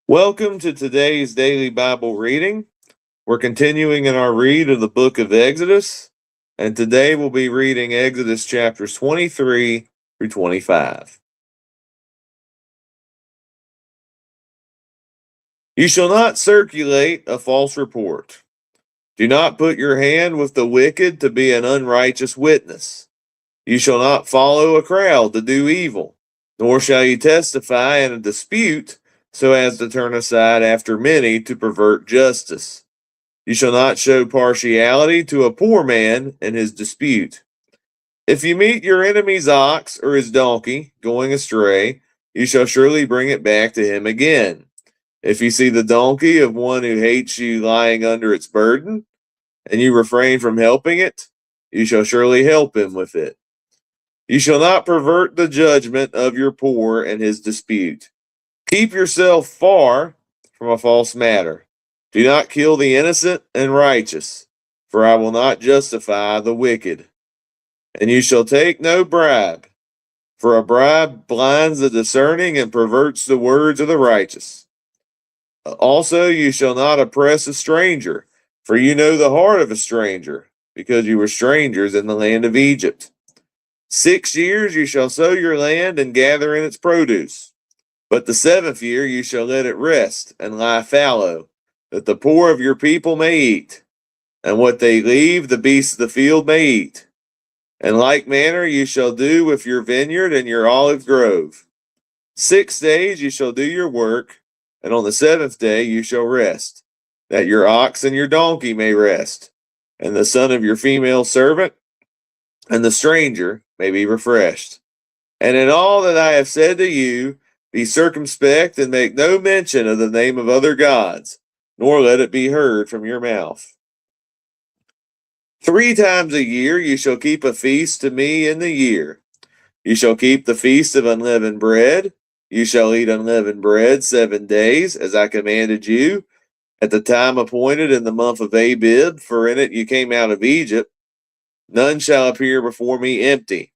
Welcome to today's daily Bible reading. We're continuing in our read of the book of Exodus, and today we'll be reading Exodus chapters 23 through 25. You shall not circulate a false report. Do not put your hand with the wicked to be an unrighteous witness. You shall not follow a crowd to do evil, nor shall you testify in a dispute so as to turn aside after many to pervert justice. You shall not show partiality to a poor man in his dispute. If you meet your enemy's ox or his donkey going astray, you shall surely bring it back to him again. If you see the donkey of one who hates you lying under its burden, and you refrain from helping it, you shall surely help him with it. You shall not pervert the judgment of your poor in his dispute. Keep yourself far from a false matter. Do not kill the innocent and righteous, for I will not justify the wicked. And you shall take no bribe, for a bribe blinds the discerning and perverts the words of the righteous. Also, you shall not oppress a stranger, for you know the heart of a stranger, because you were strangers in the land of Egypt. 6 years you shall sow your land and gather in its produce. But the 7th year you shall let it rest and lie fallow, that the poor of your people may eat, and what they leave the beasts of the field may eat. In like manner you shall do with your vineyard and your olive grove. 6 days you shall do your work, and on the 7th day you shall rest, that your ox and your donkey may rest, and the son of your female servant and the stranger may be refreshed. And in all that I have said to you, be circumspect and make no mention of the name of other gods, nor let it be heard from your mouth. 3 times a year you shall keep a feast to me in the year. You shall keep the feast of unleavened bread. You shall eat unleavened bread 7 days, as I commanded you, at the time appointed in the month of Abib, for in it you came out of Egypt. None shall appear before me empty.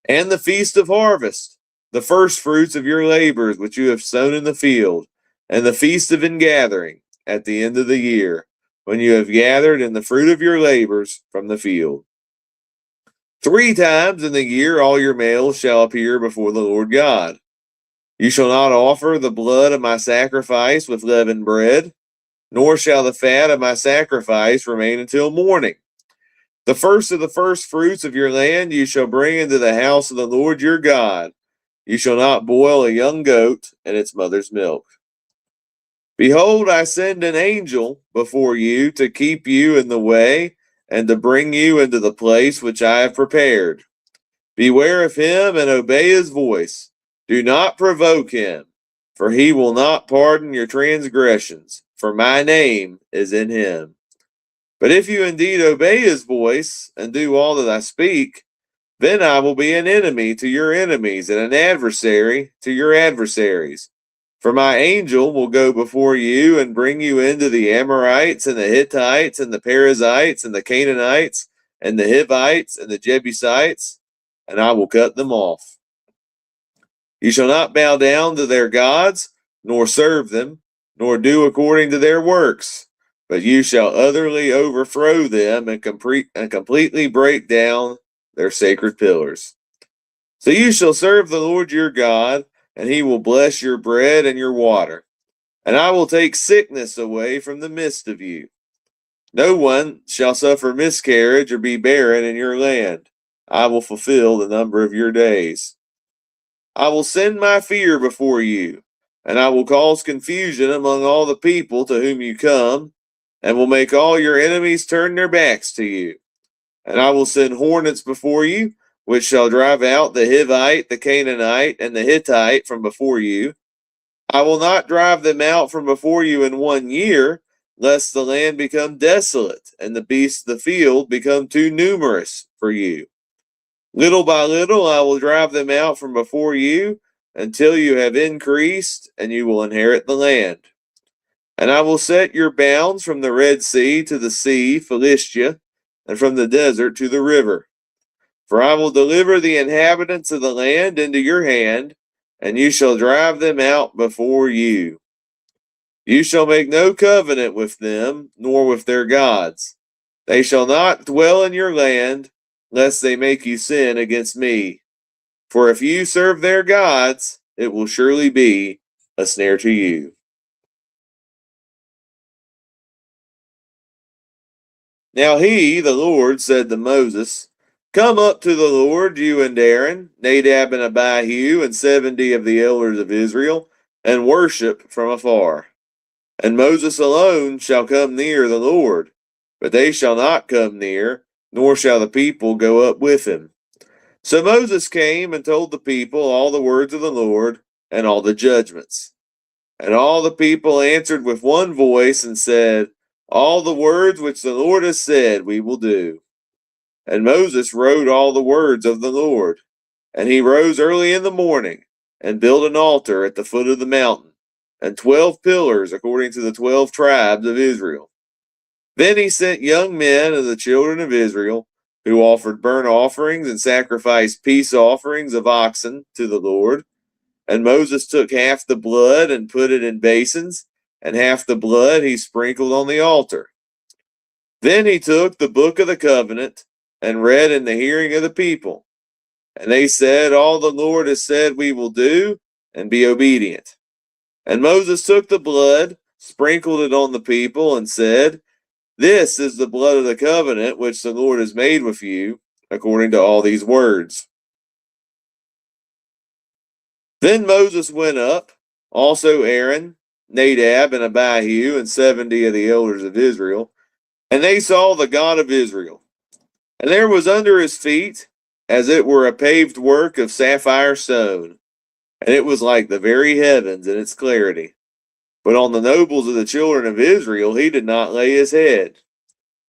And the feast of harvest, the first fruits of your labors which you have sown in the field, and the feast of ingathering at the end of the year, when you have gathered in the fruit of your labors from the field. 3 times in the year all your males shall appear before the Lord God. You shall not offer the blood of my sacrifice with leavened bread, nor shall the fat of my sacrifice remain until morning. The first of the first fruits of your land you shall bring into the house of the Lord your God. You shall not boil a young goat in its mother's milk. Behold, I send an angel before you to keep you in the way and to bring you into the place which I have prepared. Beware of him and obey his voice. Do not provoke him, for he will not pardon your transgressions, for my name is in him. But if you indeed obey his voice and do all that I speak, then I will be an enemy to your enemies and an adversary to your adversaries. For my angel will go before you and bring you into the Amorites and the Hittites and the Perizzites and the Canaanites and the Hivites and the Jebusites, and I will cut them off. You shall not bow down to their gods, nor serve them, nor do according to their works, but you shall utterly overthrow them and completely break down their sacred pillars. So you shall serve the Lord your God, and he will bless your bread and your water. And I will take sickness away from the midst of you. No one shall suffer miscarriage or be barren in your land. I will fulfill the number of your days. I will send my fear before you, and I will cause confusion among all the people to whom you come, and will make all your enemies turn their backs to you. And I will send hornets before you, which shall drive out the Hivite, the Canaanite, and the Hittite from before you. I will not drive them out from before you in 1 year, lest the land become desolate, and the beasts of the field become too numerous for you. Little by little I will drive them out from before you, until you have increased, and you will inherit the land. And I will set your bounds from the Red Sea to the sea, Philistia, and from the desert to the river. For I will deliver the inhabitants of the land into your hand, and you shall drive them out before you. You shall make no covenant with them, nor with their gods. They shall not dwell in your land, lest they make you sin against me. For if you serve their gods, it will surely be a snare to you. Now he, the Lord, said to Moses, Come up to the Lord, you and Aaron, Nadab and Abihu, and 70 of the elders of Israel, and worship from afar. And Moses alone shall come near the Lord, but they shall not come near, nor shall the people go up with him. So Moses came and told the people all the words of the Lord and all the judgments. And all the people answered with one voice and said, All the words which the Lord has said we will do. And Moses wrote all the words of the Lord. And he rose early in the morning and built an altar at the foot of the mountain, and 12 pillars according to the 12 tribes of Israel. Then he sent young men of the children of Israel, who offered burnt offerings and sacrificed peace offerings of oxen to the Lord. And Moses took half the blood and put it in basins, and half the blood he sprinkled on the altar. Then he took the book of the covenant and read in the hearing of the people. And they said, All the Lord has said we will do, and be obedient. And Moses took the blood, sprinkled it on the people, and said, This is the blood of the covenant which the Lord has made with you, according to all these words. Then Moses went up, also Aaron, Nadab, and Abihu, and 70 of the elders of Israel, and they saw the God of Israel. And there was under his feet, as it were a paved work of sapphire stone, and it was like the very heavens in its clarity. But on the nobles of the children of Israel he did not lay his head.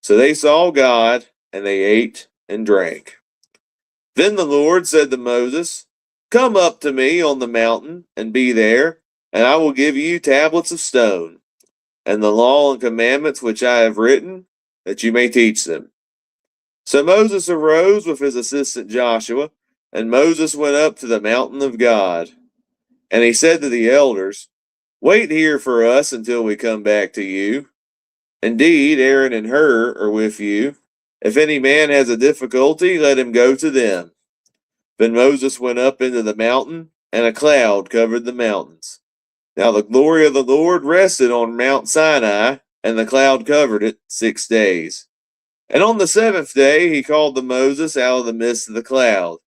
So they saw God, and they ate and drank. Then the Lord said to Moses, Come up to me on the mountain, and be there, and I will give you tablets of stone, and the law and commandments which I have written, that you may teach them. So Moses arose with his assistant Joshua, and Moses went up to the mountain of God. And he said to the elders, Wait here for us until we come back to you. Indeed, Aaron and Hur are with you. If any man has a difficulty, let him go to them. Then Moses went up into the mountain, and a cloud covered the mountains. Now the glory of the Lord rested on Mount Sinai, and the cloud covered it 6 days. And on the 7th day he called to Moses out of the midst of the cloud.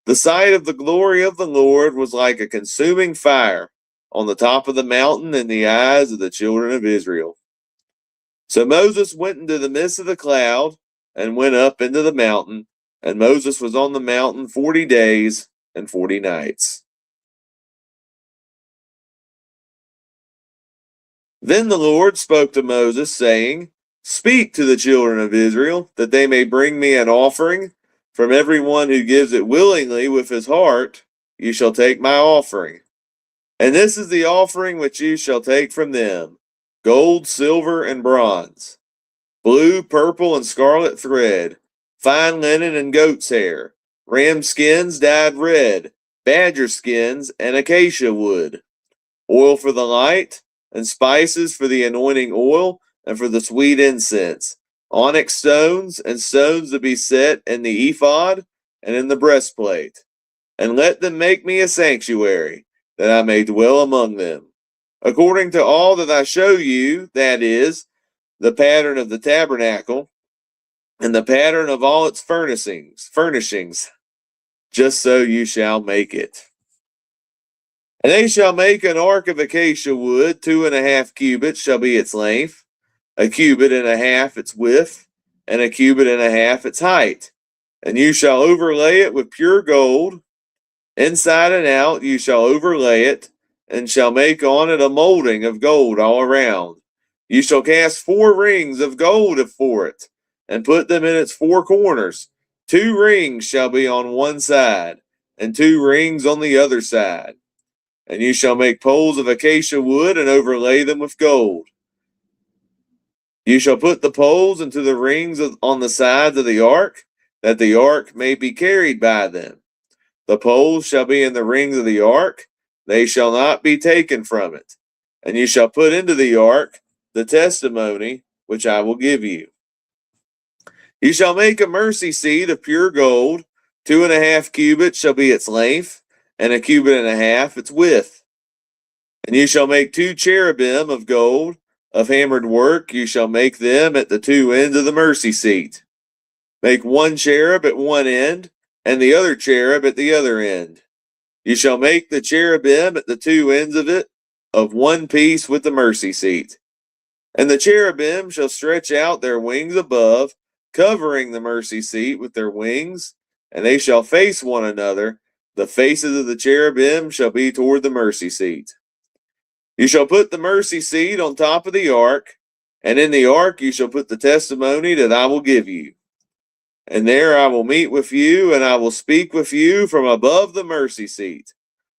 The sight of the glory of the Lord was like a consuming fire on the top of the mountain in the eyes of the children of Israel. So Moses went into the midst of the cloud and went up into the mountain, and Moses was on the mountain 40 days and 40 nights. Then the Lord spoke to Moses, saying, Speak to the children of Israel, that they may bring me an offering. From everyone who gives it willingly with his heart, you shall take my offering. And this is the offering which you shall take from them: gold, silver, and bronze, blue, purple, and scarlet thread, fine linen and goat's hair, ram skins dyed red, badger skins, and acacia wood, oil for the light, and spices for the anointing oil and for the sweet incense, onyx stones, and stones to be set in the ephod and in the breastplate. And let them make me a sanctuary, that I may dwell among them, according to all that I show you, that is, the pattern of the tabernacle, and the pattern of all its furnishings, just so you shall make it. And they shall make an ark of acacia wood, 2.5 cubits shall be its length, 1.5 cubits its width, and 1.5 cubits its height. And you shall overlay it with pure gold. Inside and out you shall overlay it, and shall make on it a molding of gold all around. You shall cast 4 rings of gold for it, and put them in its 4 corners. 2 rings shall be on one side, and 2 rings on the other side. And you shall make poles of acacia wood, and overlay them with gold. You shall put the poles into the rings on the sides of the ark, that the ark may be carried by them. The poles shall be in the rings of the ark, they shall not be taken from it. and you shall put into the ark the testimony which I will give you. You shall make a mercy seat of pure gold. 2.5 cubits shall be its length, and 1.5 cubits its width. And you shall make 2 cherubim of gold, of hammered work. You shall make them at the 2 ends of the mercy seat. Make 1 cherub at one end, and the other cherub at the other end. You shall make the cherubim at the 2 ends of it of one piece with the mercy seat. And the cherubim shall stretch out their wings above, covering the mercy seat with their wings, and they shall face one another. The faces of the cherubim shall be toward the mercy seat. You shall put the mercy seat on top of the ark, and in the ark you shall put the testimony that I will give you. And there I will meet with you, and I will speak with you from above the mercy seat,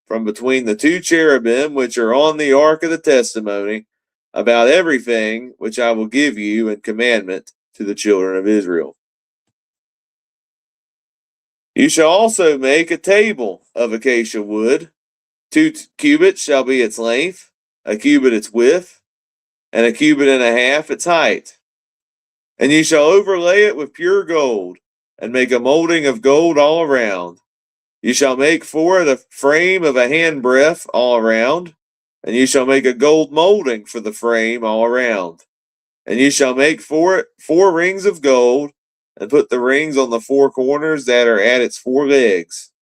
from between the 2 cherubim which are on the ark of the testimony, about everything which I will give you in commandment to the children of Israel. You shall also make a table of acacia wood. 2 cubits shall be its length, 1 cubit its width, and 1.5 cubits its height. And you shall overlay it with pure gold, and make a molding of gold all around. You shall make for it a frame of a handbreadth all around, and you shall make a gold molding for the frame all around. And you shall make for it 4 rings of gold, and put the rings on the 4 corners that are at its 4 legs.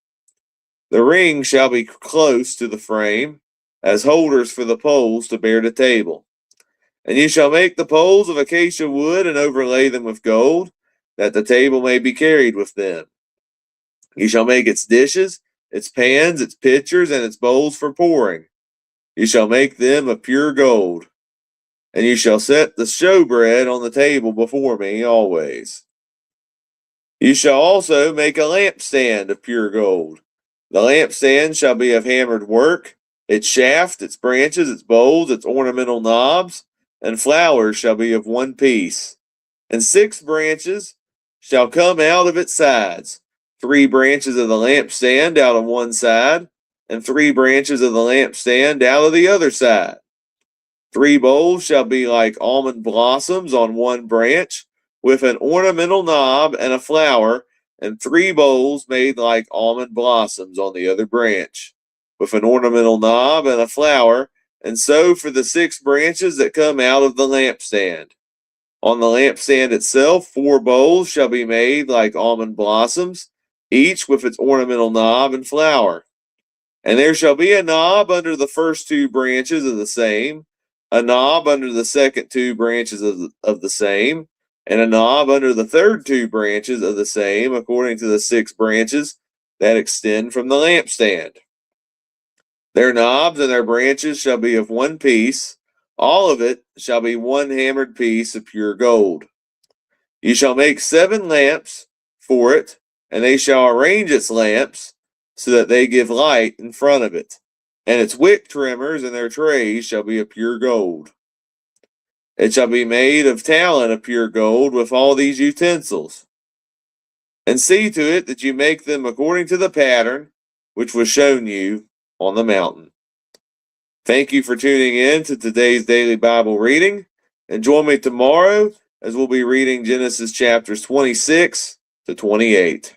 The rings shall be close to the frame, as holders for the poles to bear the table. And you shall make the poles of acacia wood, and overlay them with gold, that the table may be carried with them. You shall make its dishes, its pans, its pitchers, and its bowls for pouring. You shall make them of pure gold. And you shall set the showbread on the table before me always. You shall also make a lampstand of pure gold. The lampstand shall be of hammered work. Its shaft, its branches, its bowls, its ornamental knobs, and flowers shall be of one piece. And 6 branches shall come out of its sides, 3 branches of the lampstand out of one side, and 3 branches of the lampstand out of the other side. 3 bowls shall be like almond blossoms on one branch, with an ornamental knob and a flower, and 3 bowls made like almond blossoms on the other branch, with an ornamental knob and a flower, and so for the 6 branches that come out of the lampstand. On the lampstand itself 4 bowls shall be made like almond blossoms, each with its ornamental knob and flower. And there shall be a knob under the first 2 branches of the same, a knob under the second 2 branches of the same, and a knob under the third 2 branches of the same, according to the 6 branches that extend from the lampstand. Their knobs and their branches shall be of one piece. All of it shall be one hammered piece of pure gold. You shall make 7 lamps for it, and they shall arrange its lamps so that they give light in front of it. And its wick trimmers and their trays shall be of pure gold. It shall be made of talent of pure gold with all these utensils. And see to it that you make them according to the pattern which was shown you on the mountain. Thank you for tuning in to today's daily Bible reading, and join me tomorrow as we'll be reading Genesis chapters 26 to 28.